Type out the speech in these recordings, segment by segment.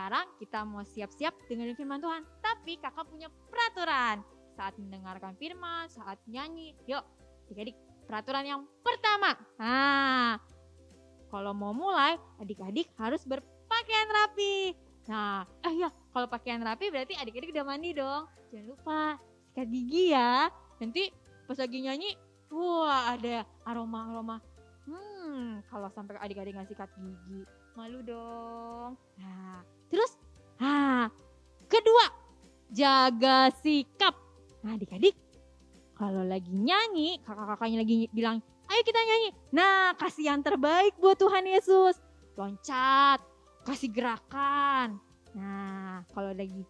sekarang kita mau siap-siap dengerin firman Tuhan. Tapi kakak punya peraturan. Saat mendengarkan firman, saat nyanyi. Yuk adik-adik, peraturan yang pertama. Nah, kalau mau mulai, adik-adik harus berpakaian rapi. Nah, kalau pakaian rapi berarti adik-adik udah mandi dong. Jangan lupa sikat gigi ya. Nanti pas lagi nyanyi, wah ada aroma-aroma. Kalau sampai adik-adik nggak sikat gigi, malu dong. Nah, terus, kedua, jaga sikap. Nah, adik-adik, kalau lagi nyanyi, kakak-kakaknya lagi bilang, ayo kita nyanyi. Nah, kasih yang terbaik buat Tuhan Yesus. Loncat, kasih gerakan. Nah, kalau lagi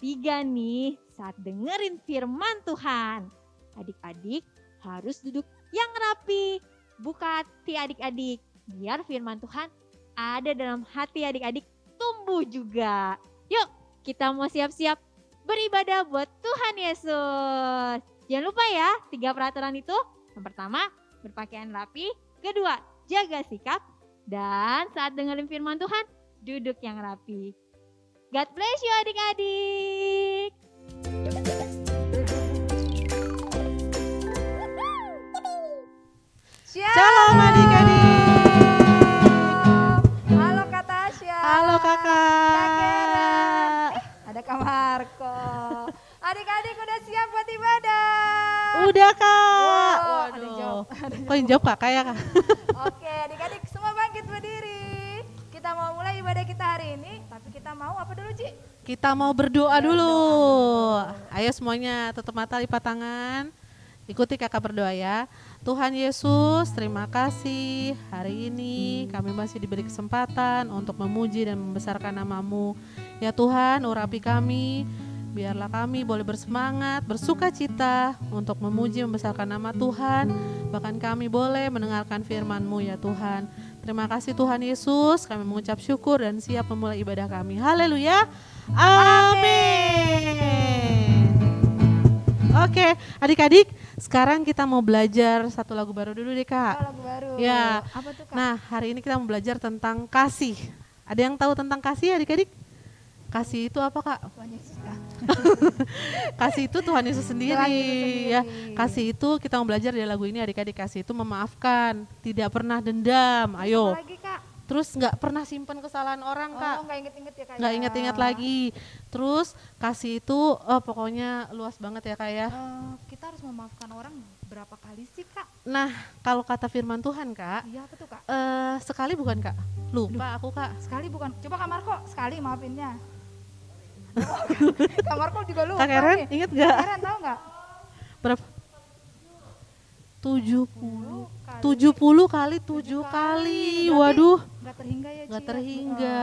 tiga nih, saat dengerin firman Tuhan, adik-adik harus duduk yang rapi. Buka hati adik-adik, biar firman Tuhan ada dalam hati adik-adik tumbuh juga. Yuk, kita mau siap-siap beribadah buat Tuhan Yesus. Jangan lupa ya, 3 peraturan itu. Yang pertama, berpakaian rapi. Kedua, jaga sikap. Dan saat dengerin firman Tuhan, duduk yang rapi. God bless you adik-adik. Shalom adik-adik. Halo Kak Tasya. Halo kakak. Kak Kera. Ada Kak Marco. Adik-adik udah siap buat ibadah? Udah kak. Wow, ada yang jawab. Kok yang jawab kakak ya kak? Oke adik-adik semua bangkit berdiri. Kita mau mulai ibadah kita hari ini. Tapi kita mau apa dulu Ci? Kita mau berdoa dulu. Ayo semuanya tutup mata, lipat tangan. Ikuti kakak berdoa ya. Tuhan Yesus, terima kasih hari ini kami masih diberi kesempatan untuk memuji dan membesarkan nama-Mu. Ya Tuhan, urapi kami, biarlah kami boleh bersemangat, bersuka cita untuk memuji membesarkan nama Tuhan. Bahkan kami boleh mendengarkan firman-Mu ya Tuhan. Terima kasih Tuhan Yesus, kami mengucap syukur dan siap memulai ibadah kami. Haleluya, amin. Oke, adik-adik, sekarang kita mau belajar satu lagu baru dulu deh kak. Oh, lagu baru. Ya. Apa tuh Kak? Nah, hari ini kita mau belajar tentang kasih. Ada yang tahu tentang kasih adik-adik? Kasih itu apa kak? Tuhan Yesus, Kak. Kasih itu Tuhan Yesus sendiri. Tuhan Yesus sendiri. Ya. Kasih itu kita mau belajar dari lagu ini adik-adik. Kasih itu memaafkan, tidak pernah dendam. Ayo. Apa lagi Kak? Terus nggak pernah simpan kesalahan orang kak. Oh nggak inget-inget ya Kak? Nggak ingat-ingat lagi. Terus kasih itu pokoknya luas banget ya kak ya. Kita harus memaafkan orang berapa kali sih Kak? Nah, kalau kata firman Tuhan kak, Iya apa tuh Kak? sekali bukan kak? Lupa aku kak. Sekali bukan. Coba Kak Marco sekali maafinnya. Kak Marco juga lupa Kak Karen nih. inget gak? Karen tahu nggak? Berapa? 70 kali 7 kali. Waduh, Nggak terhingga ya Ci? nggak terhingga.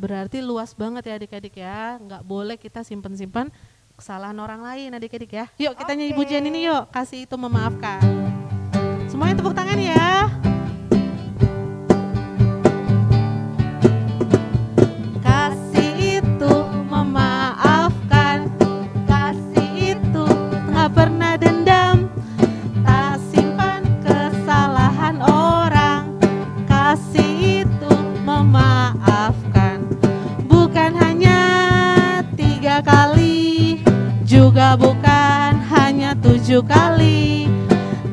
Berarti luas banget ya adik-adik ya. Nggak boleh kita simpen-simpen kesalahan orang lain adik-adik ya. Yuk kita nyanyi Oke. pujian ini yuk. Kasih itu memaafkan. Semuanya tepuk tangan ya. Kasih itu memaafkan. Kasih itu nggak pernah dendam. Tak simpan kesalahan orang. Kasih itu memaafkan. Bukan hanya 3 kali, juga bukan hanya 7 kali,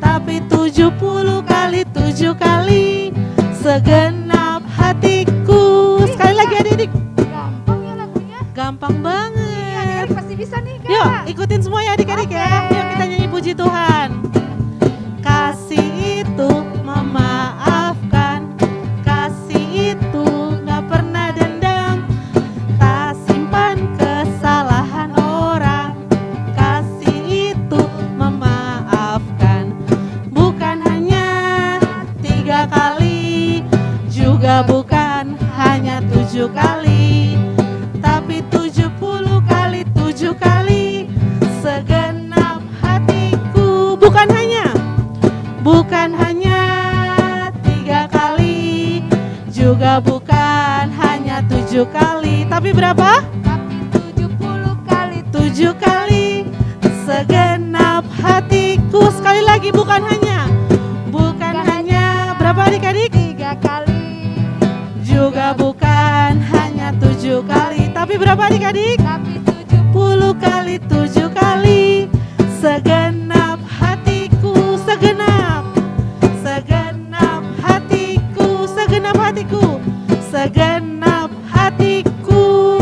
tapi 70 kali 7 kali segenap hatiku. Sekali lagi adik-adik. Gampang ya lagunya. Gampang Iya banget. adik-adik pasti bisa nih Kak. Yuk ikutin semua ya adik-adik ya. Oke. Yuk kita nyanyi puji Tuhan. Kasih itu memaafkan. Kasih itu gak pernah dendam. Tak simpan kesalahan orang. Kasih itu memaafkan. Bukan hanya 3 kali, juga bukan hanya 7 kali, tapi 70 kali 7 kali segenap hatiku. Bukan hanya 3 kali, juga bukan hanya 7 kali, tapi berapa? Tapi 70 kali 7 kali segenap hatiku. Sekali lagi bukan hanya berapa adik-adik? 3 kali. Juga bukan hanya 7 7 kali. Tapi berapa adik-adik? Tapi 70 kali 7 kali. Segenap hatiku, segenap hatiku, segenap hatiku, segenap hatiku.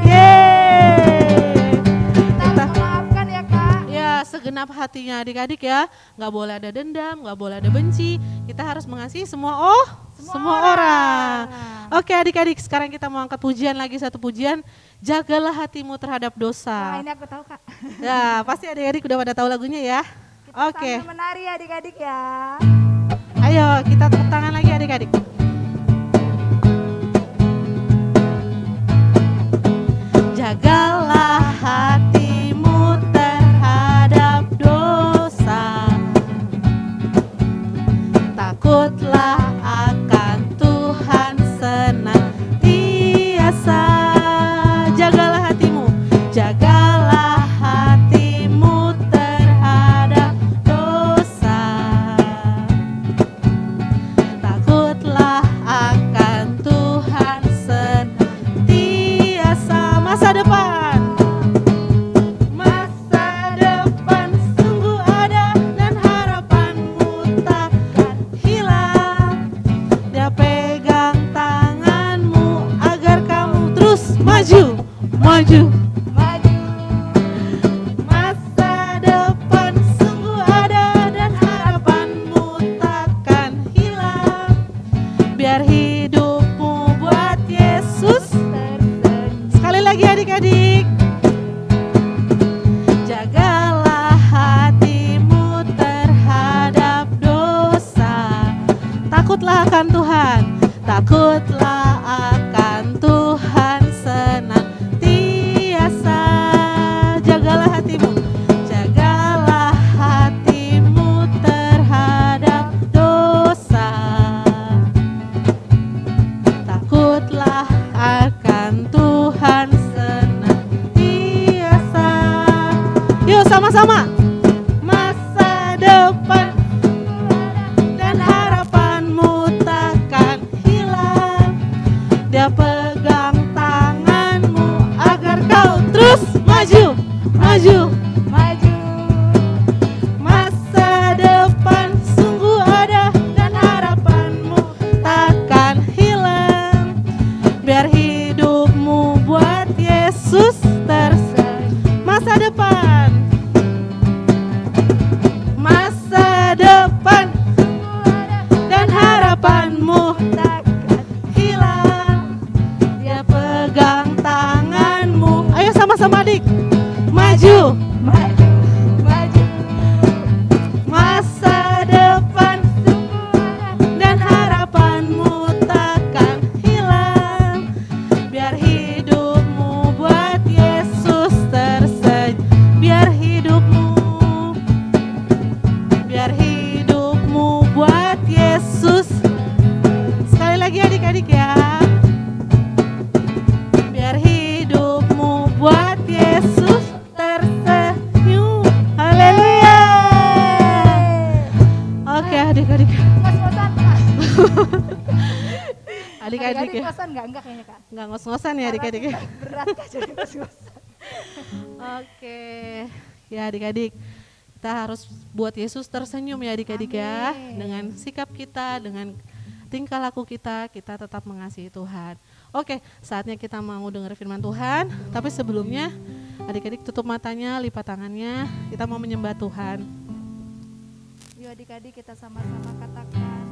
Yeay. kita harus memaafkan ya Kak. Ya, segenap hatinya adik-adik ya. Nggak boleh ada dendam, nggak boleh ada benci. Kita harus mengasihi semua orang. Oke adik-adik, sekarang kita mau angkat pujian lagi, satu pujian. Jagalah hatimu terhadap Wah dosa. ini aku tahu Kak. Ya, pasti adik-adik udah pada tahu lagunya ya. Kita Oke, sambil menari adik-adik ya. ayo kita tepuk tangan lagi adik-adik. Jagalah hatimu terhadap dosa. Takutlah akan Tuhan senantiasa. Jagalah hatimu, jagalah hatimu terhadap dosa. Takutlah akan Tuhan senantiasa. Masa depan, masa depan sungguh ada dan harapanmu takkan hilang. Dia pegang tanganmu agar kamu terus maju, maju. Maju. Masa depan sungguh ada dan harapanmu takkan hilang. Biar hidupmu buat Yesus. Sekali lagi adik-adik. Jagalah hatimu terhadap dosa. Takutlah akan Tuhan. Takutlah akan Tuhan senantiasa. Jagalah hatimu. Jagalah hatimu terhadap dosa. Takutlah akan Tuhan senantiasa. Yuk sama-sama. Masa depan dan harapanmu takkan hilang. Dia pegang tanganmu agar kau terus maju, maju. Maju. Masa depan sungguh ada dan harapanmu takkan hilang. Biar hidupmu buat Yesus tersenyum. Masa depan, masa depan dan harapanmu Takkan hilang. Dia pegang tanganmu. Ayo sama-sama adik, maju. maju. Maju. Masa depan dan harapanmu takkan hilang. Biar hidupmu buat Yesus tersenyum. Biar hidupmu buat Yesus. Sekali lagi adik-adik ya. Biar hidupmu buat Yesus tersenyum. Haleluya. Oke adik-adik. Ngos-ngosan Kak. Adik-adik ya. ngosan enggak kayaknya Kak. Nggak ngos-ngosan ya adik-adik ya. Berat Kak jadi ngos-ngosan. Oke. Ya adik-adik. Kita harus buat Yesus tersenyum ya adik-adik ya. Amin. Dengan sikap kita, dengan tingkah laku kita tetap mengasihi Tuhan. Oke, saatnya kita mau dengar firman Tuhan. Tapi sebelumnya adik-adik tutup matanya, lipat tangannya. Kita mau menyembah Tuhan. Yuk adik-adik kita sama-sama katakan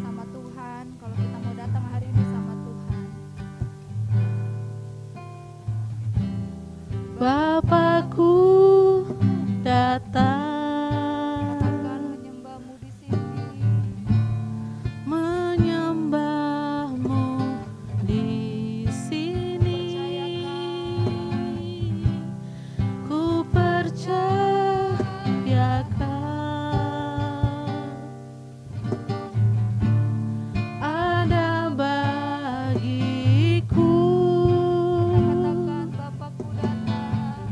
sama Tuhan. Kalau kita mau datang hari ini sama Tuhan. Bapakku datang. Katakan menyembahmu di sini. Menyembahmu di sini. Ku percayakan ada bagiku. Katakan Bapakku datang.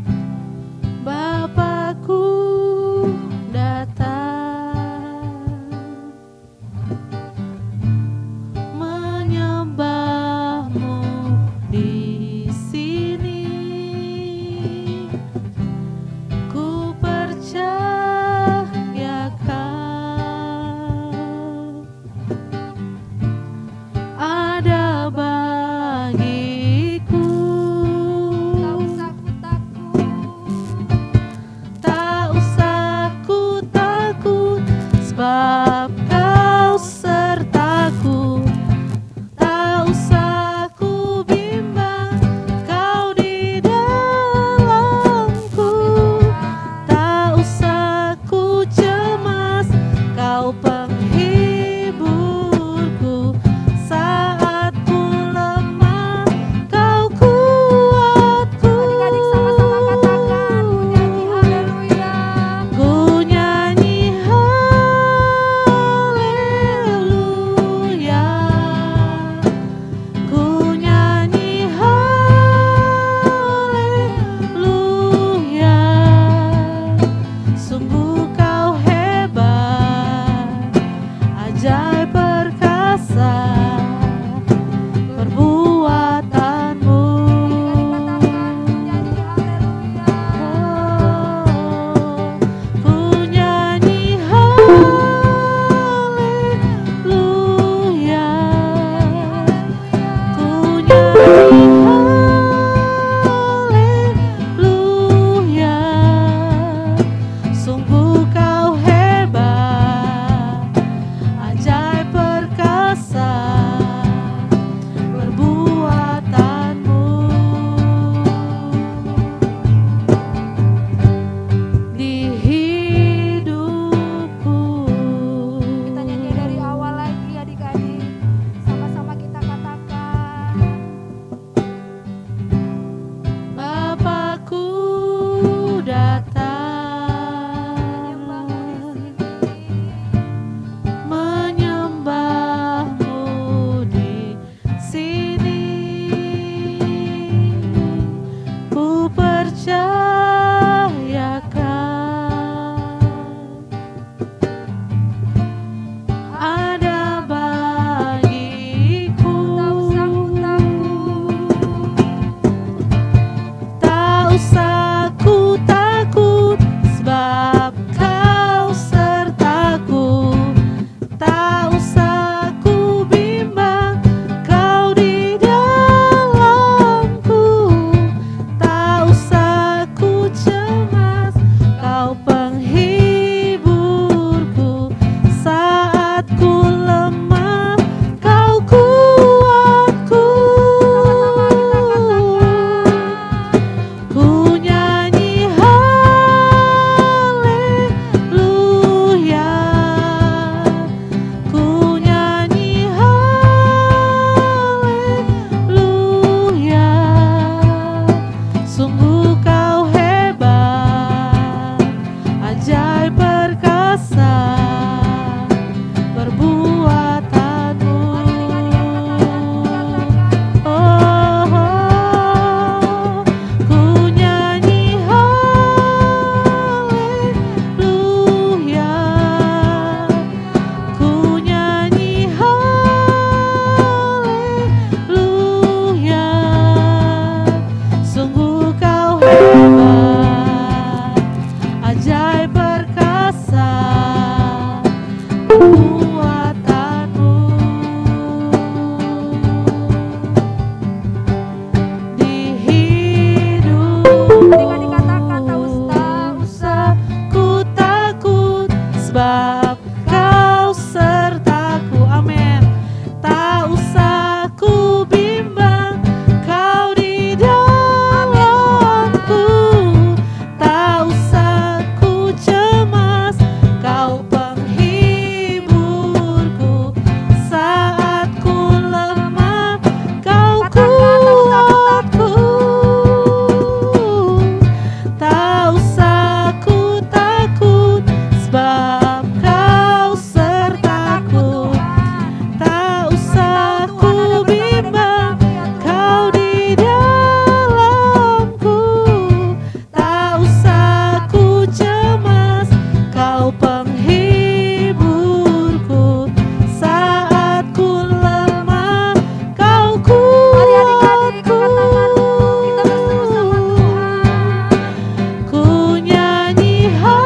sebab Kau sertaku. Amin. Tak usah ku bimbang, Kau di dalamku. Tak usah ku cemas, Kau penghiburku. Saat ku lemah, Kau kuatku. Tak usah ku takut, sebab Kau sertaku. Tak usah ku bimbang, Kau di dalamku. Tak usah ku cemas, Kau penghiburku. Saat ku lemah, Kau Mari adik-adik kuatku. angkat tangan, kita bersama-sama Tuhan. Ku nyanyi haleluya,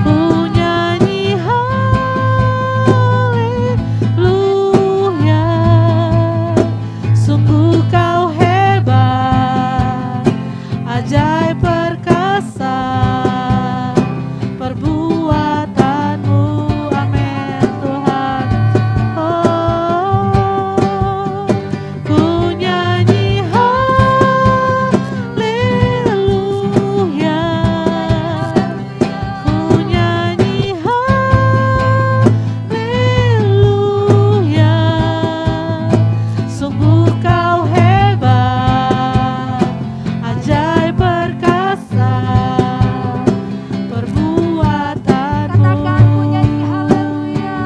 ku nyanyi haleluya. Sungguh Kau hebat, ajaib perkasa perbuatanmu. Amin Tuhan. Oh, ku nyanyi haleluya, ku nyanyi haleluya. Sungguh Kau hebat, ajaib perkasa perbuatanmu. Katakan ku nyanyi haleluya.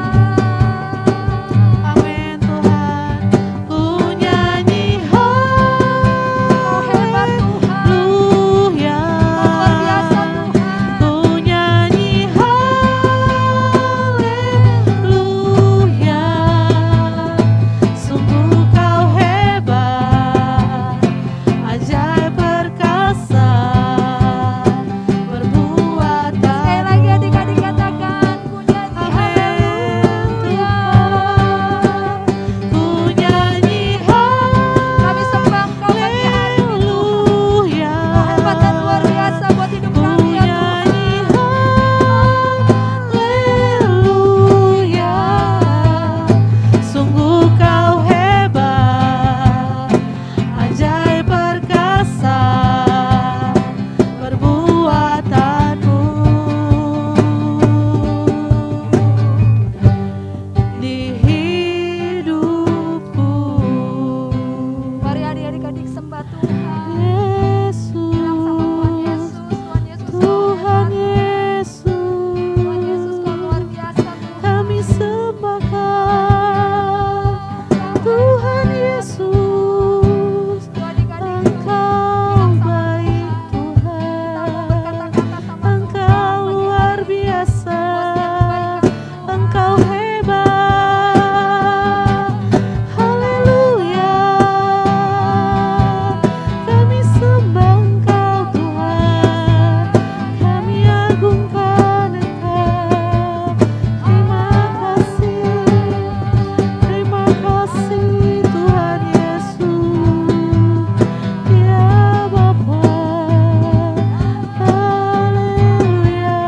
Amin Tuhan. Ku nyanyi Kau hebat Tuhan, haleluya, luar biasa Tuhan. ku nyanyi haleluya. Sungguh Kau hebat, ajaib perkasa perbuatan. Sekali lagi adik-adik katakan ku nyanyi haleluya. Ku nyanyi Kami sembah Kau pagi hari ini Tuhan. haleluya, Kau hebat dan luar biasa buat hidup ku kami ya nyanyi Tuhan. haleluya. Sungguh Kau hebat, ajaib perkasa perbuatanmu. Di hidupku, Mari adik-adik sembah Tuhan. Yesus, Bilang sama Tuhan Yesus, Tuhan Yesus Kau Tuhan hebat. Yesus, Tuhan Yesus Kau luar biasa Tuhan. kami sembah Kau, Tuhan Yesus. Tuh adik-adik Engkau baik Tuhan, kata-kata sama Engkau luar biasa, Engkau hebat. Haleluya, kami sembah Engkau Tuhan, kami agungkan Engkau. Terima kasih Tuhan Yesus, ya Bapa. Haleluya,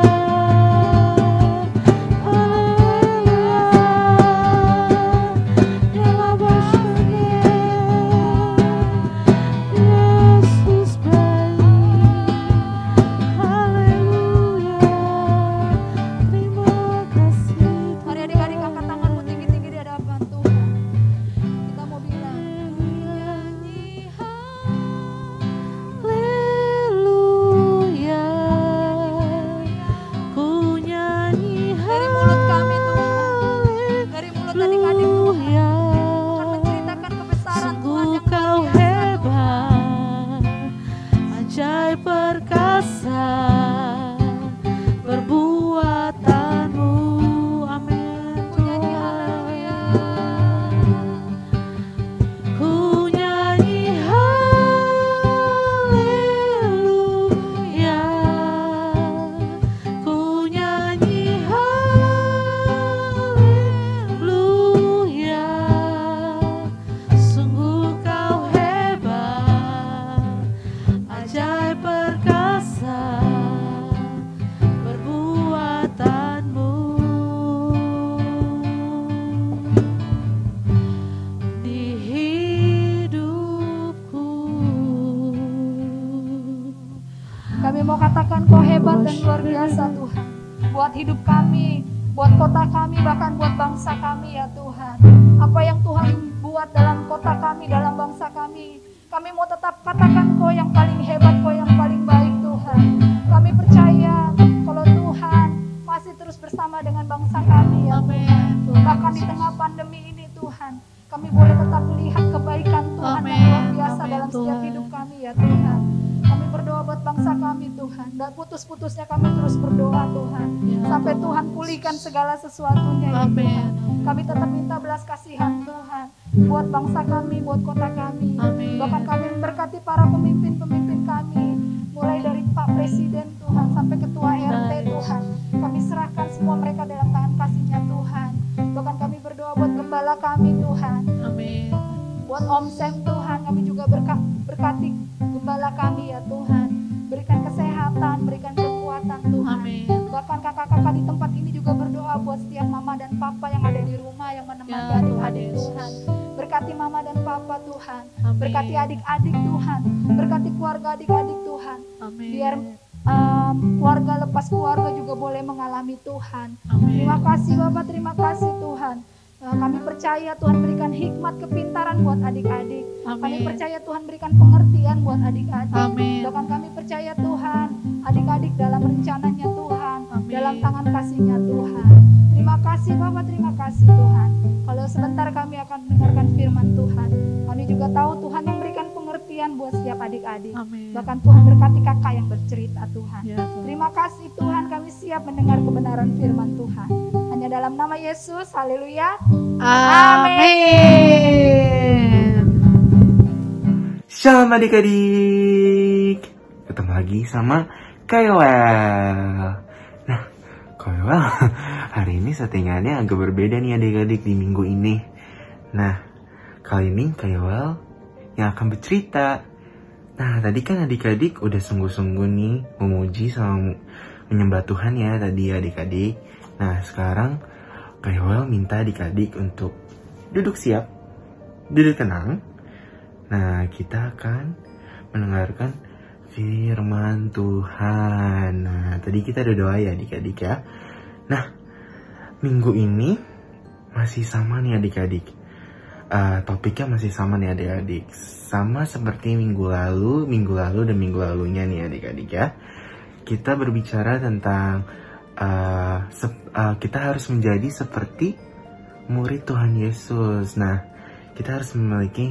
haleluya, ya Bapa. Yesus baik. Haleluya, terima kasih. Mari adik-adik angkat tanganmu tinggi-tinggi di hadapan Tuhan. Kita mau bilang Nyanyi haleluya, ku nyanyi dari mulut kami Tuhan, dari mulut adik-adik Tuhan haleluya. akan menceritakan kebesaran Tuhan Sungguh yang Kau luar biasa Tuhan. hebat, ajaib perkasa perbuatanmu. Amin Ku nyanyi haleluya. Tuhan. Ku nyanyi haleluya, ku nyanyi haleluya. Sungguh Kau hebat, ajaib biasa perbuatanmu di hidupku. Kami mau katakan Kau hebat dan luar biasa Tuhan. Buat hidup kami, buat kota kami, bahkan buat bangsa kami ya Tuhan. Apa yang Tuhan buat dalam kota kami, dalam bangsa kami, kami mau tetap katakan Kau yang paling hebat, Kau yang paling baik Tuhan. Kami percaya kalau Tuhan masih terus bersama dengan bangsa kami ya Tuhan. Bahkan di tengah pandemi ini Tuhan, kami boleh tetap melihat kebaikan Tuhan yang luar biasa dalam setiap hidup kami ya Tuhan. Kami berdoa buat bangsa kami Tuhan. Dan putus-putusnya kami terus berdoa Tuhan. Sampai Tuhan pulihkan segala sesuatunya ya Tuhan. Kami tetap minta belas kasihan Tuhan. Buat bangsa kami, buat kota kami. Bahkan kami berkati para pemimpin-pemimpin kami. Mulai dari Pak Presiden Tuhan sampai Ketua RT Tuhan. Kami serahkan semua mereka dalam tangan kasih-Nya Tuhan. Bahkan kami berdoa buat gembala kami Tuhan. Buat Om Sam Tuhan, kami juga berkati gembala kami ya Tuhan. Berikan kesehatan, berikan kekuatan Tuhan. Bahkan kakak-kakak di tempat ini juga berdoa buat setiap mama dan papa yang ada di rumah, yang menemani adik-adik Tuhan. Berkati mama dan papa Tuhan. Berkati adik-adik Tuhan. Berkati keluarga adik-adik Tuhan. Biar keluarga lepas keluarga juga boleh mengalami Tuhan. Terima kasih Bapak, terima kasih Tuhan. Kami percaya Tuhan berikan hikmat kepintaran buat adik-adik. Kami percaya Tuhan berikan pengertian buat adik-adik. Bahkan kami percaya Tuhan adik-adik dalam rencananya Tuhan, dalam tangan kasih-Nya Tuhan. Terima kasih Bapak, terima kasih Tuhan. Kalau sebentar kami akan mendengarkan firman Tuhan, kami juga tahu Tuhan yang berikan pengertian buat setiap adik-adik. Bahkan Tuhan berkati kakak yang bercerita Tuhan. Terima kasih Tuhan, kami siap mendengar kebenaran firman Tuhan. Hanya dalam nama Yesus, haleluya. Amin. Shalom adik-adik. Ketemu lagi sama Kayowel. Nah, Kayowel hari ini settingannya agak berbeda nih adik-adik di minggu ini. Nah, kali ini Kayowel yang akan bercerita. Nah, tadi kan adik-adik udah sungguh-sungguh nih memuji sama menyembah Tuhan ya tadi adik-adik. Nah, sekarang Kayowel minta adik-adik untuk duduk siap, duduk tenang. Nah, kita akan mendengarkan firman Tuhan. Nah, tadi kita udah doa ya adik-adik ya. Nah, minggu ini masih sama nih adik-adik. Topiknya masih sama nih adik-adik. Sama seperti minggu lalu dan minggu lalunya nih adik-adik ya. Kita berbicara tentang kita harus menjadi seperti murid Tuhan Yesus. Nah, kita harus memiliki,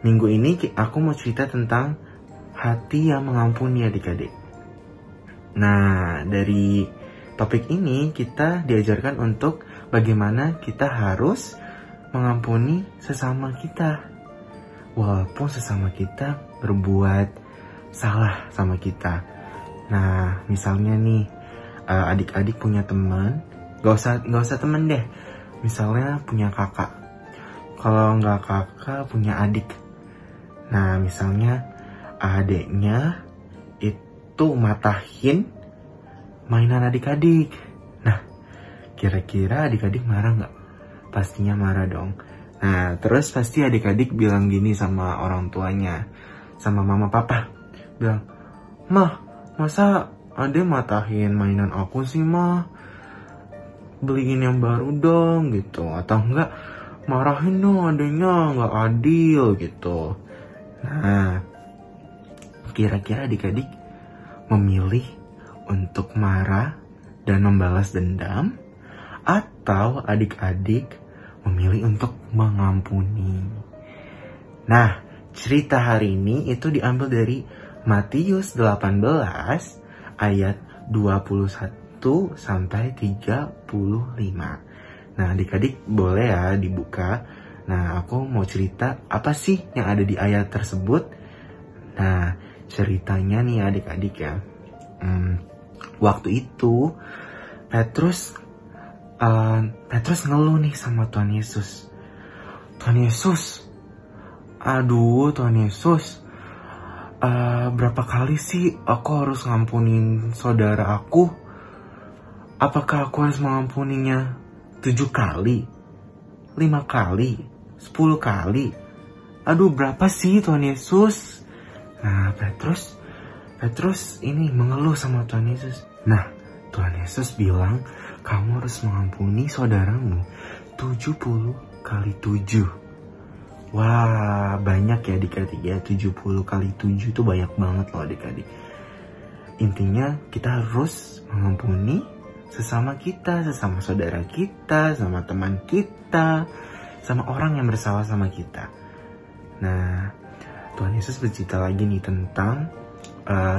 minggu ini aku mau cerita tentang hati yang mengampuni adik-adik. Nah, dari topik ini kita diajarkan untuk bagaimana kita harus mengampuni sesama kita. Walaupun sesama kita berbuat salah sama kita. Nah, misalnya nih, adik-adik punya teman, gak usah teman deh. Misalnya punya kakak. Kalau nggak kakak, punya adik. Nah, misalnya adiknya itu matahin mainan adik-adik. Nah, kira-kira adik-adik marah nggak? Pastinya marah dong. Nah, terus pasti adik-adik bilang gini sama orang tuanya, sama mama papa. Bilang, "Mah, masa adek matahin mainan aku sih, Mah? Beliin yang baru dong," gitu. Atau enggak, "Marahin dong adeknya, nggak adil," gitu. Nah, kira-kira adik-adik memilih untuk marah dan membalas dendam, atau adik-adik memilih untuk mengampuni? Nah, cerita hari ini itu diambil dari Matius 18 ayat 21 sampai 35. Nah, adik-adik boleh ya dibuka. Nah, aku mau cerita apa sih yang ada di ayat tersebut. Nah, ceritanya nih adik-adik ya. Waktu itu Petrus ngeluh nih sama Tuhan Yesus. "Tuhan Yesus, aduh Tuhan Yesus, berapa kali sih aku harus ngampunin saudara aku? Apakah aku harus mengampuninya 7 kali? 5 kali? 10 kali? Aduh, berapa sih Tuhan Yesus? Nah, Petrus ini mengeluh sama Tuhan Yesus. Nah, Tuhan Yesus bilang, kamu harus mengampuni saudaramu 70 kali 7. Wah, banyak ya adik-adik ya. 70 kali 7 itu banyak banget loh adik-adik. Intinya kita harus mengampuni sesama kita, sesama saudara kita, sama teman kita, sama orang yang bersalah sama kita. Nah, Tuhan Yesus bercerita lagi nih tentang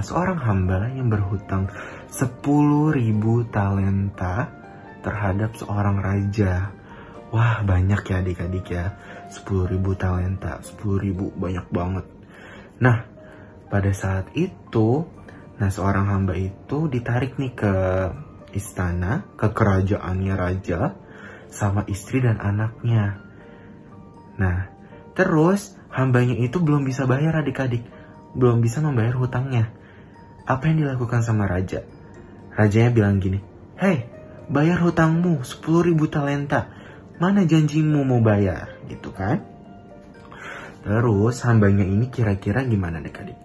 seorang hamba yang berhutang 10.000 talenta terhadap seorang raja. Wah, banyak ya adik-adik ya. 10.000 talenta, 10.000 banyak banget. Nah, pada saat itu, seorang hamba itu ditarik nih ke istana, ke kerajaannya raja, sama istri dan anaknya. Nah, terus hambanya itu belum bisa bayar adik-adik, belum bisa membayar hutangnya. Apa yang dilakukan sama raja? Rajanya bilang gini, "Hei, bayar hutangmu 10.000 talenta. Mana janjimu mau bayar?" Gitu kan. Terus hambanya ini kira-kira gimana adik-adik?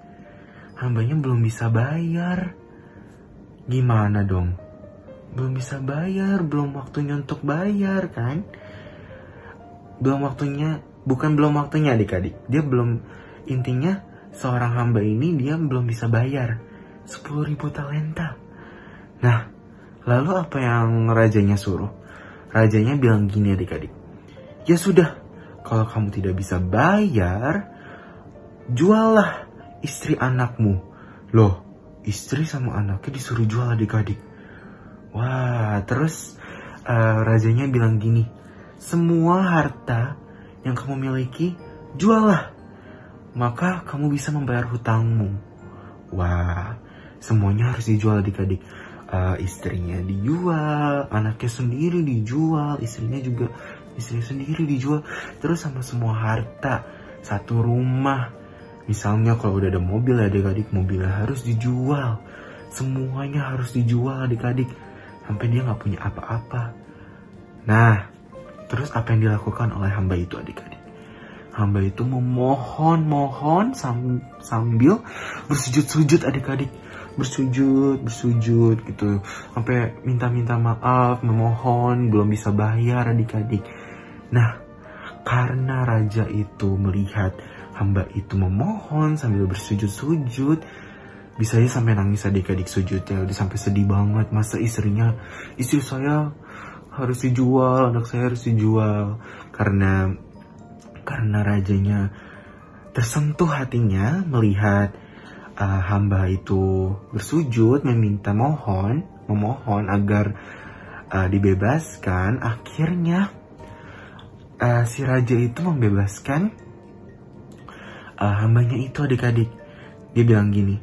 Hambanya belum bisa bayar. Gimana dong? Belum bisa bayar, belum waktunya untuk bayar kan? Belum waktunya, bukan belum waktunya adik-adik. Dia belum, intinya seorang hamba ini dia belum bisa bayar 10.000 talenta. Nah, lalu apa yang rajanya suruh? Rajanya bilang gini adik-adik, "Ya sudah, kalau kamu tidak bisa bayar, juallah istri anakmu." Loh, istri sama anaknya disuruh jual adik-adik. Wah, terus rajanya bilang gini, "Semua harta yang kamu miliki, juallah. Maka kamu bisa membayar hutangmu." Wah, semuanya harus dijual adik-adik. Istrinya dijual, anaknya sendiri dijual, istrinya sendiri dijual, terus sama semua harta, satu rumah. Misalnya kalau udah ada mobil adik-adik, mobilnya harus dijual, semuanya harus dijual adik-adik, sampai dia nggak punya apa-apa. Nah, terus apa yang dilakukan oleh hamba itu adik-adik? Hamba itu memohon sambil bersujud-sujud adik-adik. Bersujud gitu, sampai minta maaf, memohon, belum bisa bayar adik-adik. Nah, karena raja itu melihat hamba itu memohon sambil bersujud-sujud, bisa aja sampai nangis adik-adik sujudnya, udah sampai sedih banget. Masa istri saya harus dijual, anak saya harus dijual. Karena rajanya tersentuh hatinya melihat hamba itu bersujud memohon agar dibebaskan. Akhirnya si raja itu membebaskan hambanya itu adik-adik. Dia bilang gini,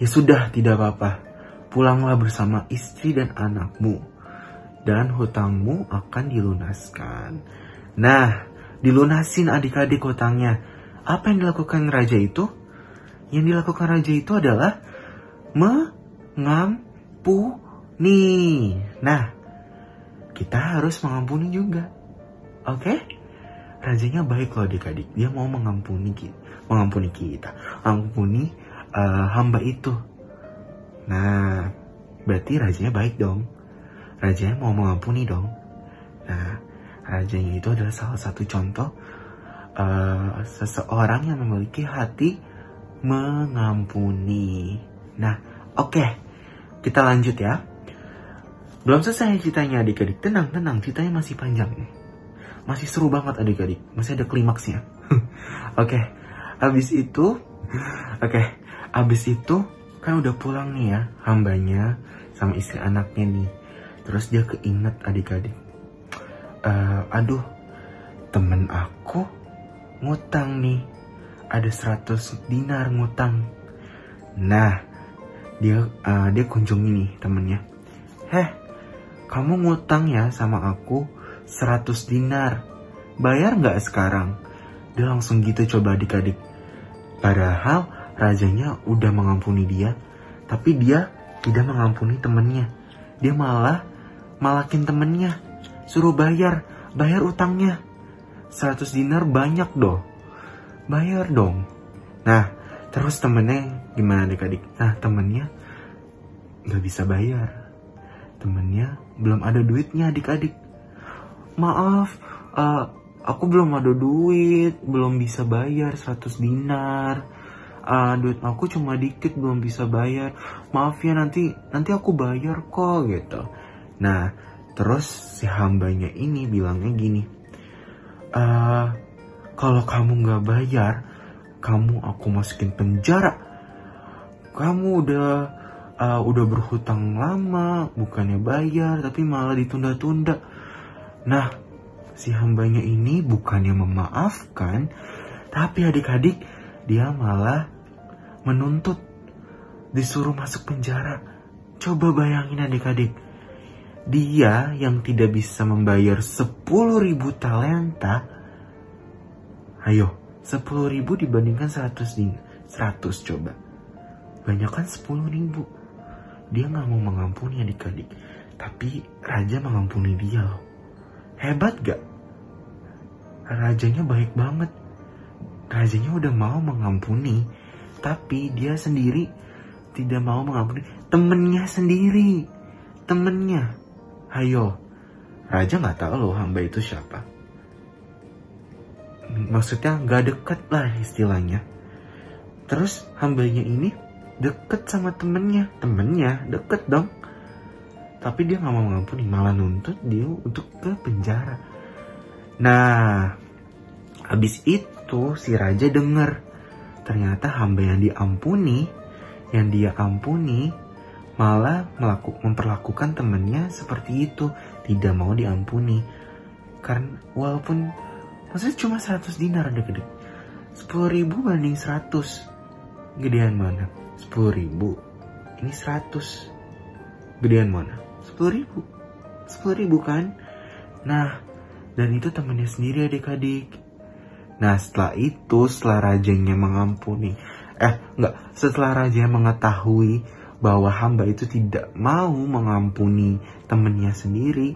"Ya sudah, tidak apa-apa, pulanglah bersama istri dan anakmu, dan hutangmu akan dilunaskan." Nah, dilunasin adik-adik hutangnya. Apa yang dilakukan raja itu? Yang dilakukan raja itu adalah mengampuni. Nah, kita harus mengampuni juga. Oke? Rajanya baik loh adik-adik. Dia mau mengampuni kita. Mengampuni hamba itu. Nah, berarti rajanya baik dong. Rajanya mau mengampuni dong. Nah, rajanya itu adalah salah satu contoh seseorang yang memiliki hati mengampuni. Nah, oke. Kita lanjut ya. Belum selesai ceritanya adik-adik. Tenang, ceritanya masih panjang. Masih seru banget adik-adik. Masih ada klimaksnya. Oke. Abis itu kan udah pulang nih ya hambanya sama istri anaknya nih. Terus dia keinget adik-adik. Aduh, temen aku ngutang nih. Ada 100 dinar ngutang. Nah, dia kunjungi nih temennya. "Heh, kamu ngutang ya sama aku 100 dinar. Bayar nggak sekarang?" Dia langsung gitu coba adik-adik. Padahal rajanya udah mengampuni dia, tapi dia tidak mengampuni temennya. Dia malah malakin temennya, suruh bayar utangnya. 100 dinar banyak dong, bayar dong. Nah, terus temennya gimana adik-adik? Nah, temennya gak bisa bayar. Temennya belum ada duitnya adik-adik. Maaf, aku belum ada duit, belum bisa bayar 100 dinar. Duit aku cuma dikit, belum bisa bayar. Maaf ya, nanti aku bayar kok gitu. Nah, terus si hambanya ini bilangnya gini, kalau kamu gak bayar, kamu aku masukin penjara. Kamu udah berhutang lama, bukannya bayar tapi malah ditunda-tunda. Nah, si hambanya ini bukannya memaafkan, tapi adik-adik dia malah menuntut, disuruh masuk penjara. Coba bayangin adik-adik, dia yang tidak bisa membayar 10.000 talenta. Ayo, 10.000 dibandingkan 100 coba. Banyak kan 10.000. Dia gak mau mengampuni adik-adik, tapi raja mengampuni dia loh. Hebat gak? Rajanya baik banget. Rajanya udah mau mengampuni, tapi dia sendiri tidak mau mengampuni temennya sendiri. Temennya. Ayo, raja gak tahu loh hamba itu siapa. Maksudnya gak deket lah istilahnya. Terus hambanya ini deket sama temennya deket dong. Tapi dia gak mau mengampuni, malah nuntut dia untuk ke penjara. Nah, habis itu si raja dengar, ternyata hamba yang dia ampuni malah memperlakukan temennya seperti itu, tidak mau diampuni. Karena walaupun maksudnya cuma 100 dinar adik-adik, 10.000 banding 100, gedean mana? 10.000, ini 100, gedean mana? 10.000 kan? Nah, dan itu temannya sendiri adik-adik. Nah, setelah rajanya mengampuni, setelah raja mengetahui bahwa hamba itu tidak mau mengampuni temannya sendiri,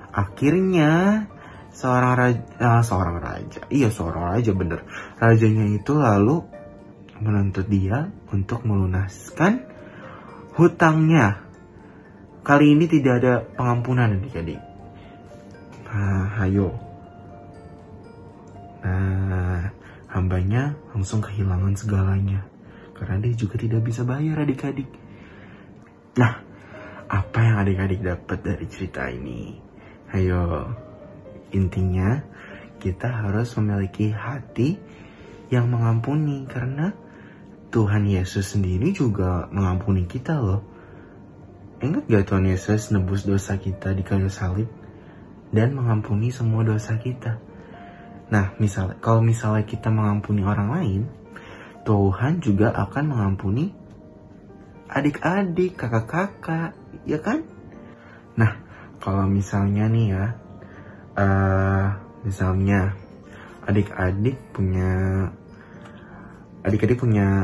akhirnya seorang raja bener. Rajanya itu lalu menuntut dia untuk melunaskan hutangnya. Kali ini tidak ada pengampunan adik-adik. Nah, hambanya langsung kehilangan segalanya, karena dia juga tidak bisa bayar adik-adik. Nah, apa yang adik-adik dapat dari cerita ini? Ayo, intinya kita harus memiliki hati yang mengampuni, karena Tuhan Yesus sendiri juga mengampuni kita loh. Ingat gak Tuhan Yesus nebus dosa kita di kayu salib dan mengampuni semua dosa kita. Nah, kalau misalnya kita mengampuni orang lain, Tuhan juga akan mengampuni adik-adik, kakak-kakak, ya kan? Nah, kalau misalnya nih ya, misalnya adik-adik punya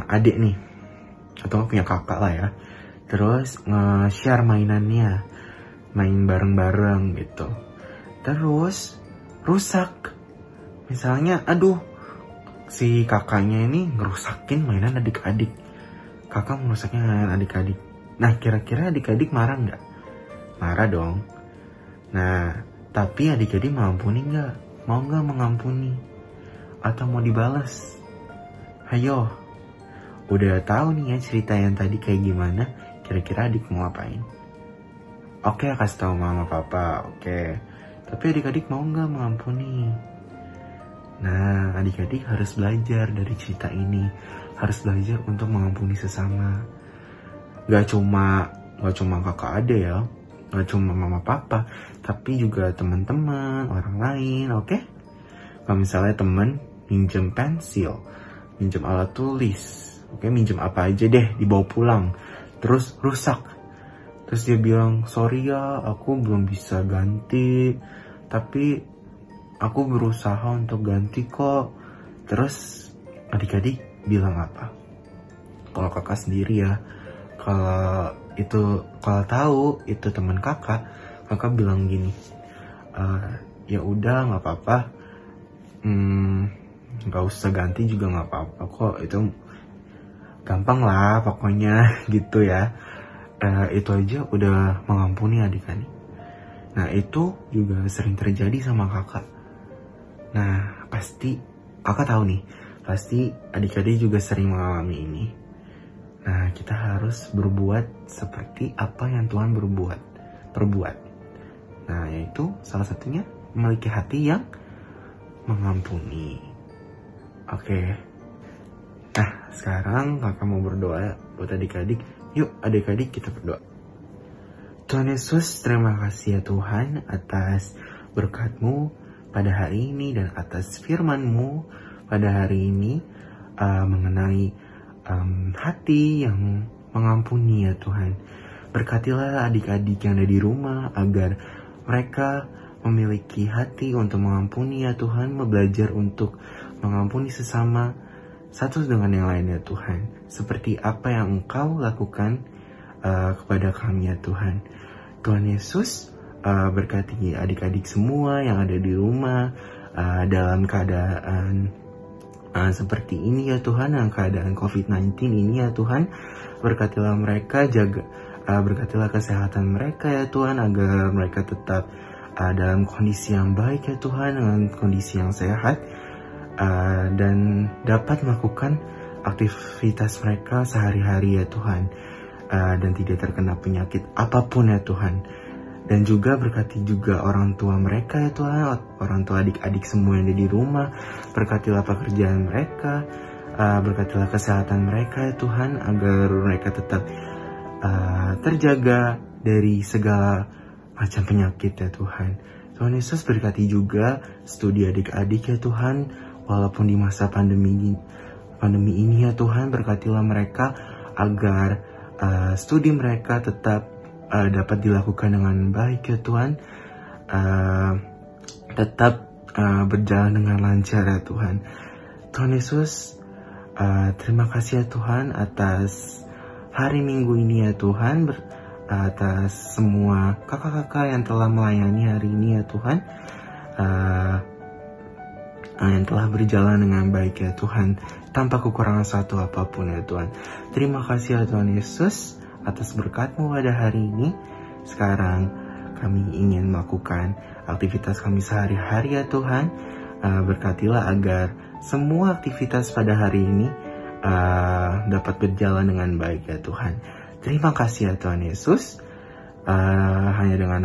adik nih, atau punya kakak lah ya, terus nge-share mainannya, main bareng-bareng gitu, terus rusak. Misalnya, si kakaknya ini ngerusakin mainan adik-adik, kakak merusaknya mainan adik-adik. Nah, kira-kira adik-adik marah nggak? Marah dong. Nah, tapi adik-adik mengampuni nggak? Mau nggak mengampuni? Atau mau dibalas? Ayo, udah tahu nih ya cerita yang tadi kayak gimana? Kira-kira adik mau ngapain? Oke, kasih tahu mama papa, oke. Tapi adik-adik mau nggak mengampuni? Nah, adik-adik harus belajar dari cerita ini, harus belajar untuk mengampuni sesama. Gak cuma kakak adik ya, gak cuma mama papa, tapi juga teman-teman, orang lain, oke? Kalau misalnya teman minjem pensil, minjem alat tulis, oke, minjem apa aja deh, dibawa pulang, terus rusak. Terus dia bilang, sorry ya, aku belum bisa ganti, tapi aku berusaha untuk ganti kok. Terus adik-adik bilang apa? Kalau kakak sendiri ya, kalau tahu itu teman kakak bilang gini, ya udah nggak apa-apa, nggak usah ganti juga nggak apa-apa kok, itu gampang lah pokoknya gitu ya. Itu aja udah mengampuni adik-adik. Nah itu juga sering terjadi sama kakak. Nah pasti kakak tahu nih, pasti adik-adik juga sering mengalami ini. Nah kita harus berbuat seperti apa yang Tuhan perbuat. Nah yaitu salah satunya memiliki hati yang mengampuni. Oke. Nah sekarang kakak mau berdoa buat adik-adik. Yuk adik-adik kita berdoa. Tuhan Yesus, terima kasih ya Tuhan atas berkat-Mu pada hari ini dan atas firman-Mu pada hari ini mengenai hati yang mengampuni ya Tuhan. Berkatilah adik-adik yang ada di rumah agar mereka memiliki hati untuk mengampuni ya Tuhan, belajar untuk mengampuni sesama satu dengan yang lain ya Tuhan. Seperti apa yang Engkau lakukan kepada kami ya Tuhan. Tuhan Yesus berkati adik-adik semua yang ada di rumah dalam keadaan seperti ini ya Tuhan, dalam keadaan COVID-19 ini ya Tuhan. Berkatilah mereka, berkatilah kesehatan mereka ya Tuhan, agar mereka tetap dalam kondisi yang baik ya Tuhan, dengan kondisi yang sehat, dan dapat melakukan aktivitas mereka sehari-hari ya Tuhan, dan tidak terkena penyakit apapun ya Tuhan. Dan juga berkati juga orang tua mereka ya Tuhan, orang tua adik-adik semua yang ada di rumah. Berkatilah pekerjaan mereka, berkatilah kesehatan mereka ya Tuhan, agar mereka tetap terjaga dari segala macam penyakit ya Tuhan. Tuhan Yesus berkati juga studi adik-adik ya Tuhan, walaupun di masa pandemi ini ya Tuhan, berkatilah mereka agar studi mereka tetap dapat dilakukan dengan baik ya Tuhan, tetap berjalan dengan lancar ya Tuhan. Tuhan Yesus, terima kasih ya Tuhan atas hari Minggu ini ya Tuhan, atas semua kakak-kakak yang telah melayani hari ini ya Tuhan, yang telah berjalan dengan baik ya Tuhan, tanpa kekurangan satu apapun ya Tuhan. Terima kasih ya Tuhan Yesus atas berkat-Mu pada hari ini. Sekarang kami ingin melakukan aktivitas kami sehari-hari ya Tuhan. Berkatilah agar semua aktivitas pada hari ini dapat berjalan dengan baik ya Tuhan. Terima kasih ya Tuhan Yesus. Hanya dalam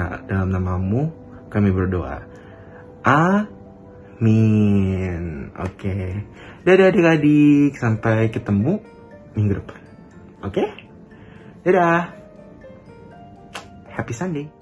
nama-Mu kami berdoa. Amin. Oke. Dadah adik-adik, sampai ketemu minggu depan. Oke? Dadah. Happy Sunday.